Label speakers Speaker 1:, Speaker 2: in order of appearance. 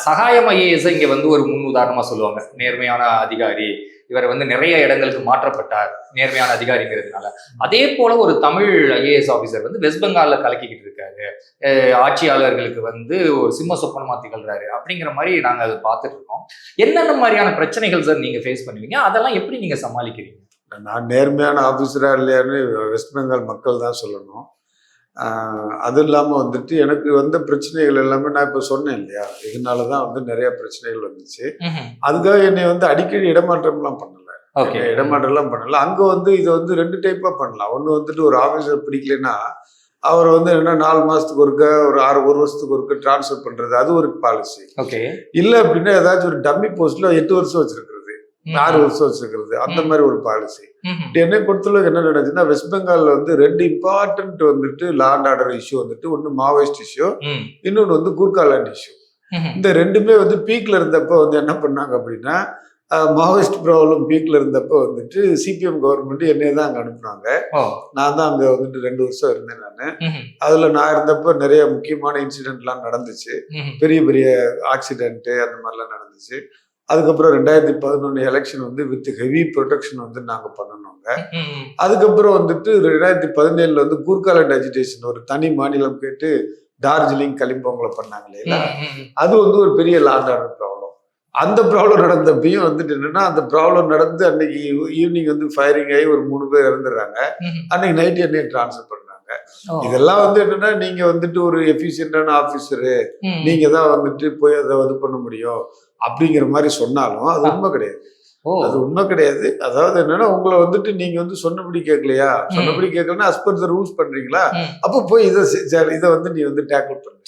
Speaker 1: சகாயம் IAS இங்க வந்து ஒரு முன் உதாரணமா சொல்லுவாங்க. நேர்மையான அதிகாரி, இவர் வந்து நிறைய இடங்களுக்கு மாற்றப்பட்டார் நேர்மையான அதிகாரிங்கிறதுனால. அதே போல ஒரு தமிழ் ஐஏஎஸ் ஆபீசர் வந்து வெஸ்ட் பெங்கால்ல கலக்கிக்கிட்டு இருக்காரு, ஆட்சியாளர்களுக்கு வந்து ஒரு சிம்ம சொப்பனமா திகழ்றாரு அப்படிங்கிற மாதிரி நாங்க அதை பார்த்துட்டு இருக்கோம். என்னென்ன மாதிரியான பிரச்சனைகள் சார் நீங்க ஃபேஸ் பண்ணுவீங்க, அதெல்லாம் எப்படி நீங்க சமாளிக்கிறீங்க?
Speaker 2: நான் நேர்மையான ஆஃபீஸராக இல்லையான்னு வெஸ்ட் பெங்கால் மக்கள் தான் சொல்லணும். அது இல்லாமல் வந்துட்டு எனக்கு வந்த பிரச்சனைகள் எல்லாமே நான் இப்போ சொன்னேன் இல்லையா, இதனால தான் வந்து நிறைய பிரச்சனைகள் வந்துச்சு. அதுக்காக என்னை வந்து அடிக்கடி இடமாற்றம்லாம் பண்ணல. இடமாற்றம்லாம் பண்ணல. அங்கே வந்து இதை வந்து 2 டைப்பாக பண்ணலாம். ஒன்று வந்துட்டு ஒரு ஆஃபீஸர் பிடிக்கலைன்னா அவர் வந்து என்ன 4 மாதத்துக்கு ஒருக்க, ஒரு 1 வருஷத்துக்கு ஒருக்க ட்ரான்ஸ்ஃபர் பண்ணுறது, அது ஒரு பாலிசி. இல்லை அப்படின்னா ஏதாச்சும் ஒரு டம்மி போஸ்ட்டில் 8 வருஷம் வச்சிருக்கிறது, 6 வருஷம் வச்சிருக்கிறது, அந்த மாதிரி ஒரு பாலிசி. என்னை பொறுத்தளவுக்கு என்ன நடந்துச்சுன்னா, வெஸ்ட் பெங்கால்ல வந்து 2 இம்பார்ட்டன்ட் வந்துட்டு லா அண்ட் ஆர்டர் இஷ்யூ வந்துட்டு, ஒன்று மாவோயிஸ்ட் இஷ்யூ, இன்னொன்று வந்து கூர்காலாண்ட் இஷ்யூ. இந்த 2மே வந்து பீக்ல இருந்தப்போ வந்து என்ன பண்ணாங்க அப்படின்னா, மாவோயிஸ்ட் ப்ராப்ளம் பீக்ல இருந்தப்போ வந்துட்டு சிபிஎம் கவர்மெண்ட் என்னைய தான் அங்கே அனுப்புனாங்க. நான் தான் அங்கே வந்துட்டு 2 வருஷம் இருந்தேன். நான் அதுல நான் இருந்தப்போ நிறைய முக்கியமான இன்சிடென்ட்லாம் நடந்துச்சு. பெரிய பெரிய ஆக்சிடென்ட் அந்த மாதிரிலாம் நடந்துச்சு. அதுக்கப்புறம் 2011 எலெக்ஷன் வந்து வித் ஹெவி ப்ரொடெக்ஷன் வந்து நாங்கள் பண்ணணுங்க. அதுக்கப்புறம் வந்துட்டு 2017 வந்து கூர்காலாண்ட் அஜிடேஷன் ஒரு தனி மாநிலம் கேட்டு டார்ஜிலிங் கலிம்போங்கில் பண்ணாங்க இல்லையா, அது வந்து ஒரு பெரிய லா அண்ட் ஆர்டர் ப்ராப்ளம். அந்த ப்ராப்ளம் நடந்தப்பையும் வந்துட்டு என்னன்னா, அந்த ப்ராப்ளம் நடந்து அன்னைக்கு ஈவினிங் வந்து ஃபயரிங் ஆகி ஒரு 3 பேர் இறந்துடுறாங்க. அன்னைக்கு நைட் என்னைய டிரான்ஸ்ஃபர் பண்ணாங்க. இதெல்லாம் வந்து என்னன்னா, நீங்க வந்துட்டு ஒரு எஃபிஷியன்டான ஆபீசரு, நீங்க தான் வந்துட்டு போய் அதை இது பண்ண முடியும் அப்படிங்கிற மாதிரி சொன்னாலும் அது உண்மை கிடையாது. அது உண்மை கிடையாது. அதாவது என்னன்னா, உங்களை வந்துட்டு நீங்க வந்து சொன்னபடி கேட்கலையா, சொன்னபடி கேட்கலன்னா அஸ் பர் த ரூல்ஸ் பண்றீங்களா, அப்போ போய் இதை வந்து நீ வந்து டேக்கிள் பண்ணு.